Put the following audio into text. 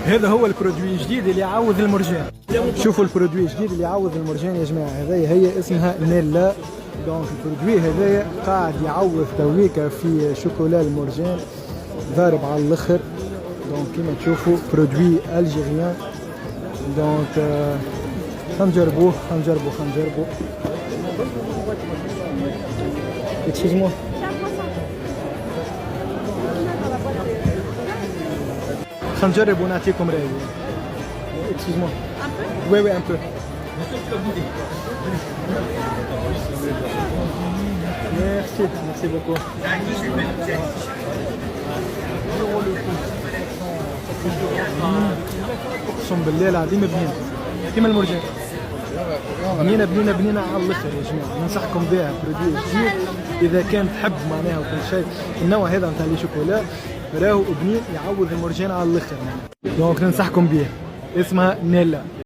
هذا هو البرودوي الجديد اللي يعوض المرجان. شوفوا البرودوي الجديد اللي يعوض المرجان يا جماعه، هذايا هي اسمها نيلا. دونك البرودوي هذايا قاعد يعوض تويكا في شوكولا المرجان ضارب على الاخر. دونك كيما تشوفوا برودوي الجيريان. دونك خنجربوه. Excuse-moi. خنجرب ونعطيكم رأيي. Excuse-moi. Oui, un peu. Merci beaucoup. اقسم بالله العظيم بنين كيما المرجان. بنينه على الاخر يا جماعه، ننصحكم بها برودوي جديد اذا كان تحب معناها وكل شيء. النوع هذا نتاع لي شوكولا راهو بنين يعوض المرجان على الاخر. دونك ننصحكم بها، اسمها نيلا.